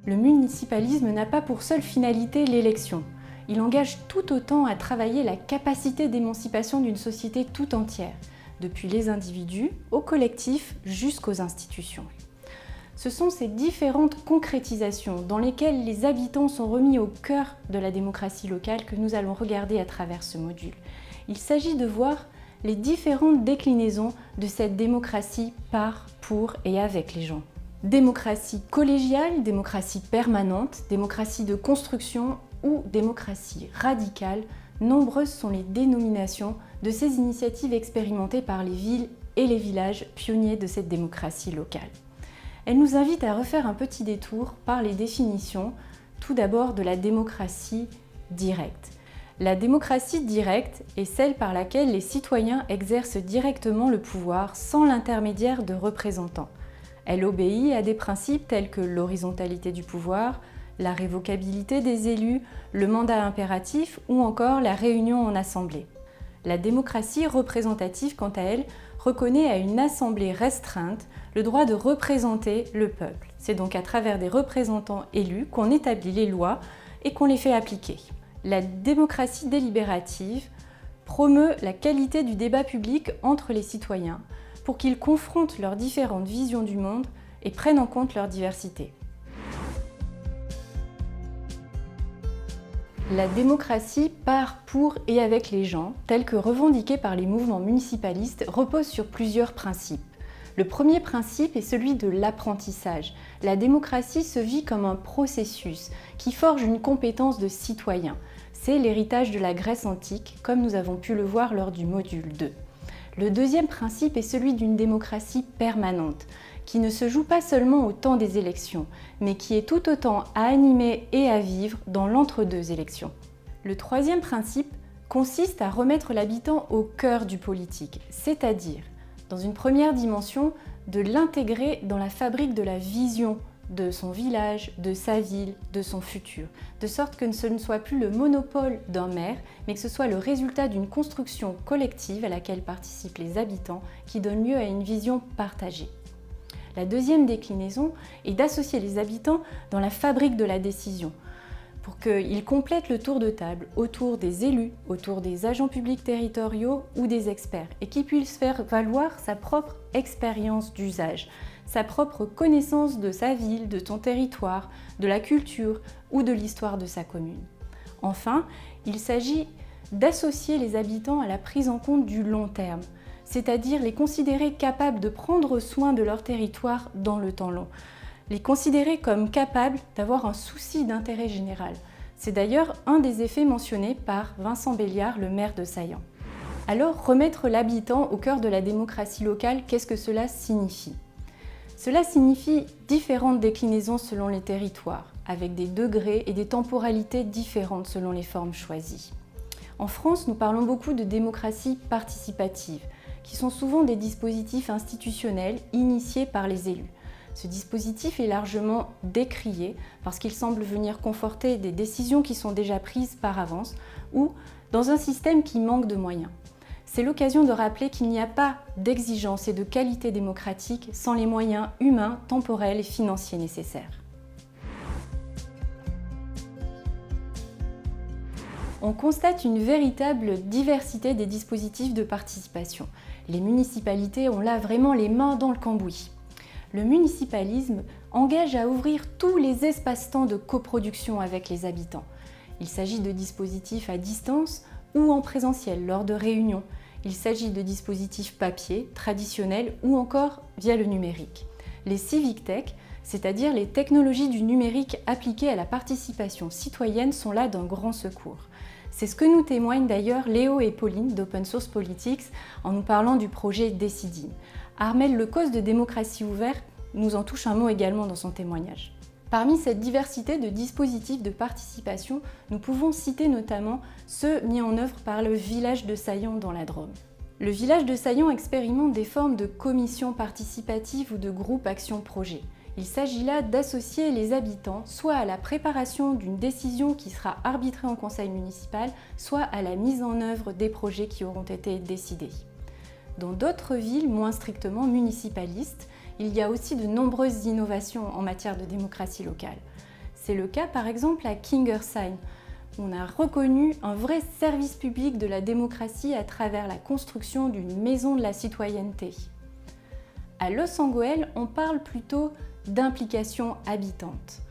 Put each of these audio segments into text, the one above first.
Le municipalisme n'a pas pour seule finalité l'élection. Il engage tout autant à travailler la capacité d'émancipation d'une société tout entière, depuis les individus, aux collectifs, jusqu'aux institutions. Ce sont ces différentes concrétisations dans lesquelles les habitants sont remis au cœur de la démocratie locale que nous allons regarder à travers ce module. Il s'agit de voir les différentes déclinaisons de cette démocratie par, pour et avec les gens. Démocratie collégiale, démocratie permanente, démocratie de construction ou démocratie radicale, nombreuses sont les dénominations de ces initiatives expérimentées par les villes et les villages pionniers de cette démocratie locale. Elles nous invitent à refaire un petit détour par les définitions, tout d'abord de la démocratie directe. La démocratie directe est celle par laquelle les citoyens exercent directement le pouvoir sans l'intermédiaire de représentants. Elle obéit à des principes tels que l'horizontalité du pouvoir, la révocabilité des élus, le mandat impératif ou encore la réunion en assemblée. La démocratie représentative, quant à elle, reconnaît à une assemblée restreinte le droit de représenter le peuple. C'est donc à travers des représentants élus qu'on établit les lois et qu'on les fait appliquer. La démocratie délibérative promeut la qualité du débat public entre les citoyens pour qu'ils confrontent leurs différentes visions du monde et prennent en compte leur diversité. La démocratie par, pour et avec les gens, telle que revendiquée par les mouvements municipalistes, repose sur plusieurs principes. Le premier principe est celui de l'apprentissage. La démocratie se vit comme un processus qui forge une compétence de citoyen. C'est l'héritage de la Grèce antique, comme nous avons pu le voir lors du module 2. Le deuxième principe est celui d'une démocratie permanente, qui ne se joue pas seulement au temps des élections, mais qui est tout autant à animer et à vivre dans l'entre-deux élections. Le troisième principe consiste à remettre l'habitant au cœur du politique, c'est-à-dire, dans une première dimension, de l'intégrer dans la fabrique de la vision de son village, de sa ville, de son futur, de sorte que ce ne soit plus le monopole d'un maire, mais que ce soit le résultat d'une construction collective à laquelle participent les habitants qui donne lieu à une vision partagée. La deuxième déclinaison est d'associer les habitants dans la fabrique de la décision, pour qu'ils complètent le tour de table autour des élus, autour des agents publics territoriaux ou des experts, et qu'ils puissent faire valoir sa propre expérience d'usage, sa propre connaissance de sa ville, de son territoire, de la culture ou de l'histoire de sa commune. Enfin, il s'agit d'associer les habitants à la prise en compte du long terme, c'est-à-dire les considérer capables de prendre soin de leur territoire dans le temps long, les considérer comme capables d'avoir un souci d'intérêt général. C'est d'ailleurs un des effets mentionnés par Vincent Béliard, le maire de Saillant. Alors, remettre l'habitant au cœur de la démocratie locale, qu'est-ce que cela signifie ? Cela signifie différentes déclinaisons selon les territoires, avec des degrés et des temporalités différentes selon les formes choisies. En France, nous parlons beaucoup de démocratie participative, qui sont souvent des dispositifs institutionnels initiés par les élus. Ce dispositif est largement décrié parce qu'il semble venir conforter des décisions qui sont déjà prises par avance ou dans un système qui manque de moyens. C'est l'occasion de rappeler qu'il n'y a pas d'exigence et de qualité démocratique sans les moyens humains, temporels et financiers nécessaires. On constate une véritable diversité des dispositifs de participation. Les municipalités ont là vraiment les mains dans le cambouis. Le municipalisme engage à ouvrir tous les espaces-temps de coproduction avec les habitants. Il s'agit de dispositifs à distance ou en présentiel lors de réunions. Il s'agit de dispositifs papier, traditionnels ou encore via le numérique. Les civic tech, c'est-à-dire les technologies du numérique appliquées à la participation citoyenne, sont là d'un grand secours. C'est ce que nous témoignent d'ailleurs Léo et Pauline d'Open Source Politics en nous parlant du projet Decidim. Armel Lecause de Démocratie Ouverte nous en touche un mot également dans son témoignage. Parmi cette diversité de dispositifs de participation, nous pouvons citer notamment ceux mis en œuvre par le village de Saillant dans la Drôme. Le village de Saillant expérimente des formes de commissions participatives ou de groupes action-projet. Il s'agit là d'associer les habitants soit à la préparation d'une décision qui sera arbitrée en conseil municipal, soit à la mise en œuvre des projets qui auront été décidés. Dans d'autres villes moins strictement municipalistes, il y a aussi de nombreuses innovations en matière de démocratie locale. C'est le cas par exemple à Kingersheim. On a reconnu un vrai service public de la démocratie à travers la construction d'une maison de la citoyenneté. À Los Angeles, on parle plutôt d'implication habitante.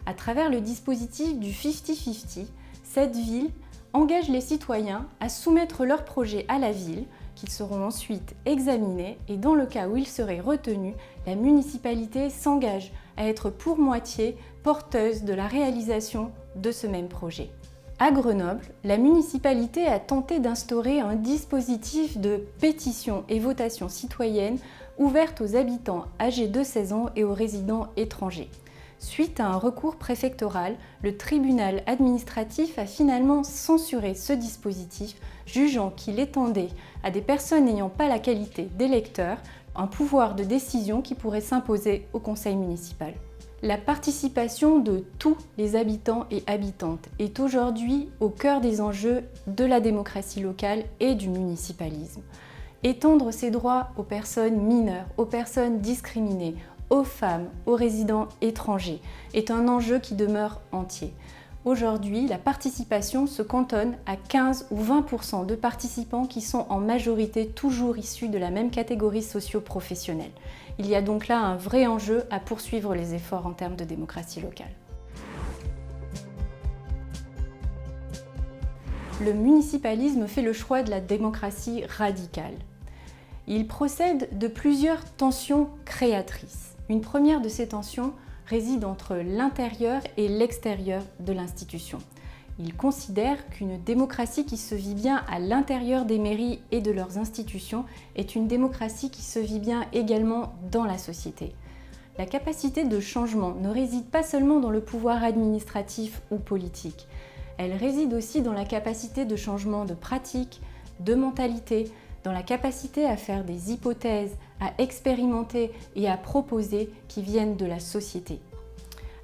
À travers le dispositif du 50-50, cette ville engage les citoyens à soumettre leurs projets à la ville, qu'ils seront ensuite examinés et dans le cas où ils seraient retenus, la municipalité s'engage à être pour moitié porteuse de la réalisation de ce même projet. À Grenoble, la municipalité a tenté d'instaurer un dispositif de pétition et votation citoyenne ouverte aux habitants âgés de 16 ans et aux résidents étrangers. Suite à un recours préfectoral, le tribunal administratif a finalement censuré ce dispositif, jugeant qu'il étendait à des personnes n'ayant pas la qualité d'électeurs un pouvoir de décision qui pourrait s'imposer au conseil municipal. La participation de tous les habitants et habitantes est aujourd'hui au cœur des enjeux de la démocratie locale et du municipalisme. Étendre ces droits aux personnes mineures, aux personnes discriminées, aux femmes, aux résidents étrangers est un enjeu qui demeure entier. Aujourd'hui, la participation se cantonne à 15 ou 20% de participants qui sont en majorité toujours issus de la même catégorie socio-professionnelle. Il y a donc là un vrai enjeu à poursuivre les efforts en termes de démocratie locale. Le municipalisme fait le choix de la démocratie radicale. Il procède de plusieurs tensions créatrices. Une première de ces tensions réside entre l'intérieur et l'extérieur de l'institution. Il considère qu'une démocratie qui se vit bien à l'intérieur des mairies et de leurs institutions est une démocratie qui se vit bien également dans la société. La capacité de changement ne réside pas seulement dans le pouvoir administratif ou politique. Elle réside aussi dans la capacité de changement de pratique, de mentalité, dans la capacité à faire des hypothèses, à expérimenter et à proposer qui viennent de la société.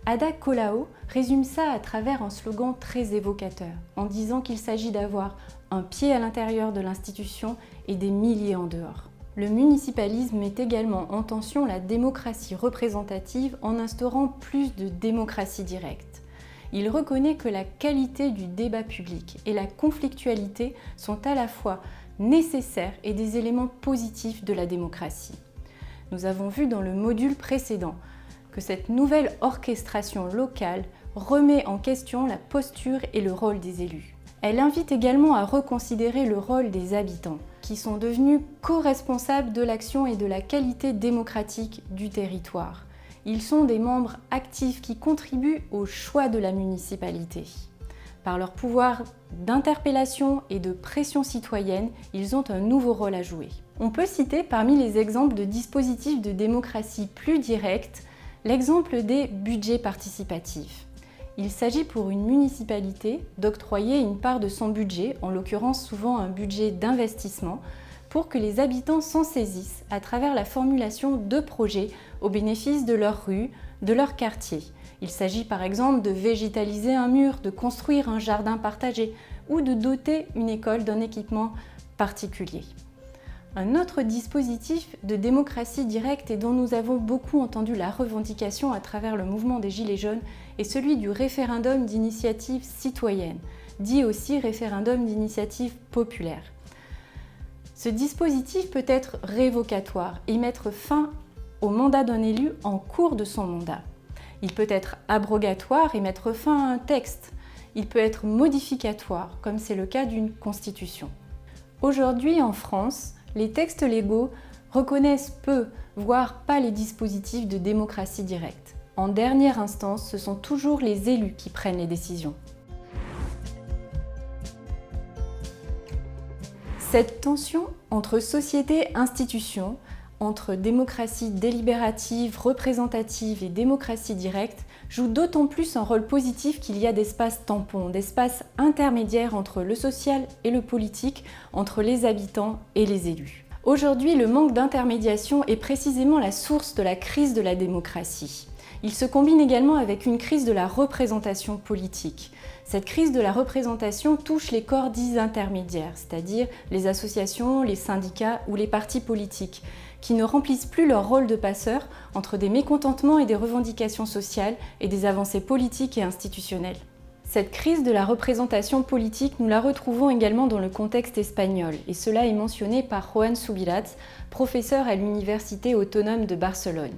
Ada Colau résume ça à travers un slogan très évocateur, en disant qu'il s'agit d'avoir un pied à l'intérieur de l'institution et des milliers en dehors. Le municipalisme met également en tension la démocratie représentative en instaurant plus de démocratie directe. Il reconnaît que la qualité du débat public et la conflictualité sont à la fois nécessaires et des éléments positifs de la démocratie. Nous avons vu dans le module précédent que cette nouvelle orchestration locale remet en question la posture et le rôle des élus. Elle invite également à reconsidérer le rôle des habitants, qui sont devenus co-responsables de l'action et de la qualité démocratique du territoire. Ils sont des membres actifs qui contribuent au choix de la municipalité. Par leur pouvoir d'interpellation et de pression citoyenne, ils ont un nouveau rôle à jouer. On peut citer parmi les exemples de dispositifs de démocratie plus directs l'exemple des budgets participatifs. Il s'agit pour une municipalité d'octroyer une part de son budget, en l'occurrence souvent un budget d'investissement, pour que les habitants s'en saisissent à travers la formulation de projets au bénéfice de leur rue, de leur quartier. Il s'agit par exemple de végétaliser un mur, de construire un jardin partagé ou de doter une école d'un équipement particulier. Un autre dispositif de démocratie directe et dont nous avons beaucoup entendu la revendication à travers le mouvement des Gilets jaunes est celui du référendum d'initiative citoyenne, dit aussi référendum d'initiative populaire. Ce dispositif peut être révocatoire et mettre fin au mandat d'un élu en cours de son mandat. Il peut être abrogatoire et mettre fin à un texte. Il peut être modificatoire, comme c'est le cas d'une constitution. Aujourd'hui, en France, les textes légaux reconnaissent peu, voire pas les dispositifs de démocratie directe. En dernière instance, ce sont toujours les élus qui prennent les décisions. Cette tension entre société et institution, entre démocratie délibérative, représentative et démocratie directe, joue d'autant plus un rôle positif qu'il y a d'espaces tampons, d'espaces intermédiaires entre le social et le politique, entre les habitants et les élus. Aujourd'hui, le manque d'intermédiation est précisément la source de la crise de la démocratie. Il se combine également avec une crise de la représentation politique. Cette crise de la représentation touche les corps dits intermédiaires, c'est-à-dire les associations, les syndicats ou les partis politiques, qui ne remplissent plus leur rôle de passeurs entre des mécontentements et des revendications sociales et des avancées politiques et institutionnelles. Cette crise de la représentation politique, nous la retrouvons également dans le contexte espagnol, et cela est mentionné par Joan Subirats, professeur à l'Université autonome de Barcelone.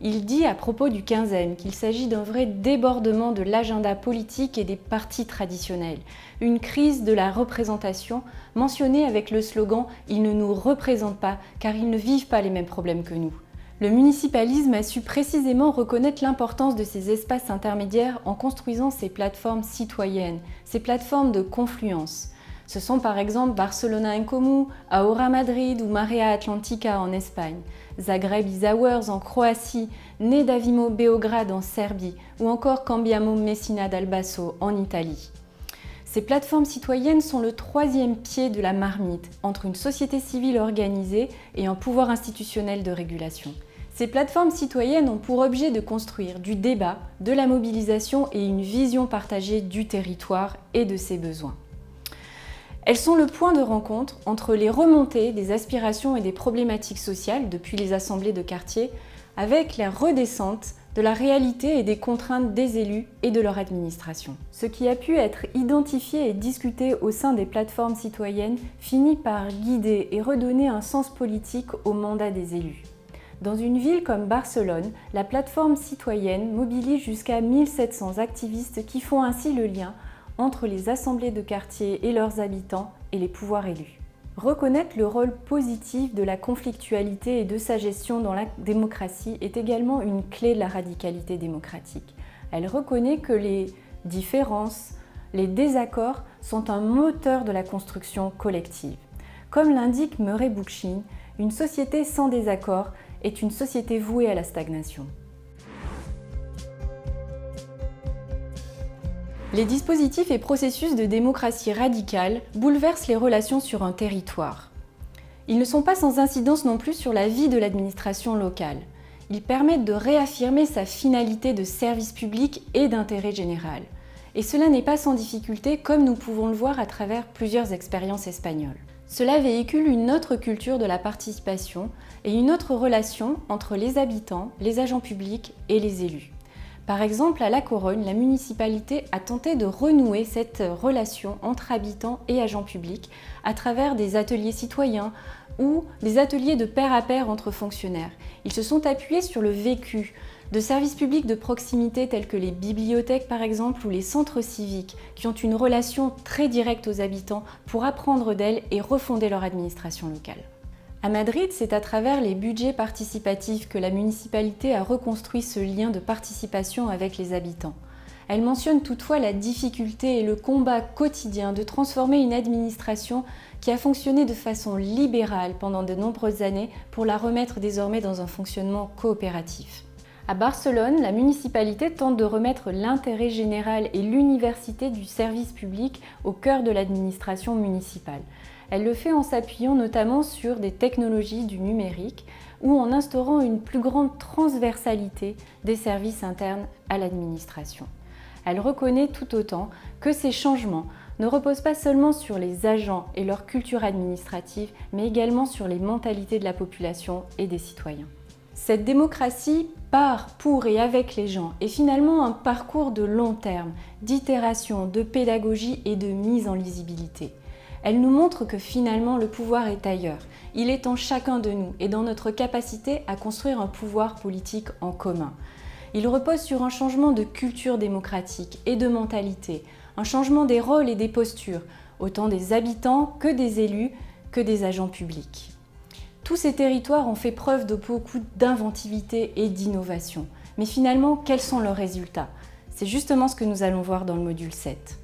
Il dit à propos du 15e qu'il s'agit d'un vrai débordement de l'agenda politique et des partis traditionnels, une crise de la représentation mentionnée avec le slogan « Ils ne nous représentent pas car ils ne vivent pas les mêmes problèmes que nous ». Le municipalisme a su précisément reconnaître l'importance de ces espaces intermédiaires en construisant ces plateformes citoyennes, ces plateformes de confluence. Ce sont par exemple Barcelona en Comú, Ahora Madrid ou Marea Atlántica en Espagne, Zagreb Is-Hours en Croatie, Nedavimo Beograd en Serbie ou encore Cambiamo Messina dal Basso en Italie. Ces plateformes citoyennes sont le troisième pied de la marmite entre une société civile organisée et un pouvoir institutionnel de régulation. Ces plateformes citoyennes ont pour objet de construire du débat, de la mobilisation et une vision partagée du territoire et de ses besoins. Elles sont le point de rencontre entre les remontées des aspirations et des problématiques sociales depuis les assemblées de quartier avec la redescente de la réalité et des contraintes des élus et de leur administration. Ce qui a pu être identifié et discuté au sein des plateformes citoyennes finit par guider et redonner un sens politique au mandat des élus. Dans une ville comme Barcelone, la plateforme citoyenne mobilise jusqu'à 1700 activistes qui font ainsi le lien entre les assemblées de quartier et leurs habitants et les pouvoirs élus. Reconnaître le rôle positif de la conflictualité et de sa gestion dans la démocratie est également une clé de la radicalité démocratique. Elle reconnaît que les différences, les désaccords sont un moteur de la construction collective. Comme l'indique Murray Bookchin, une société sans désaccord est une société vouée à la stagnation. Les dispositifs et processus de démocratie radicale bouleversent les relations sur un territoire. Ils ne sont pas sans incidence non plus sur la vie de l'administration locale. Ils permettent de réaffirmer sa finalité de service public et d'intérêt général. Et cela n'est pas sans difficulté, comme nous pouvons le voir à travers plusieurs expériences espagnoles. Cela véhicule une autre culture de la participation et une autre relation entre les habitants, les agents publics et les élus. Par exemple, à La Corogne, la municipalité a tenté de renouer cette relation entre habitants et agents publics à travers des ateliers citoyens ou des ateliers de pair à pair entre fonctionnaires. Ils se sont appuyés sur le vécu de services publics de proximité tels que les bibliothèques par exemple ou les centres civiques qui ont une relation très directe aux habitants pour apprendre d'elles et refonder leur administration locale. À Madrid, c'est à travers les budgets participatifs que la municipalité a reconstruit ce lien de participation avec les habitants. Elle mentionne toutefois la difficulté et le combat quotidien de transformer une administration qui a fonctionné de façon libérale pendant de nombreuses années pour la remettre désormais dans un fonctionnement coopératif. À Barcelone, la municipalité tente de remettre l'intérêt général et l'université du service public au cœur de l'administration municipale. Elle le fait en s'appuyant notamment sur des technologies du numérique ou en instaurant une plus grande transversalité des services internes à l'administration. Elle reconnaît tout autant que ces changements ne reposent pas seulement sur les agents et leur culture administrative, mais également sur les mentalités de la population et des citoyens. Cette démocratie par, pour et avec les gens est finalement un parcours de long terme, d'itération, de pédagogie et de mise en lisibilité. Elle nous montre que finalement le pouvoir est ailleurs. Il est en chacun de nous et dans notre capacité à construire un pouvoir politique en commun. Il repose sur un changement de culture démocratique et de mentalité, un changement des rôles et des postures, autant des habitants que des élus, que des agents publics. Tous ces territoires ont fait preuve de beaucoup d'inventivité et d'innovation. Mais finalement, quels sont leurs résultats? C'est justement ce que nous allons voir dans le module 7.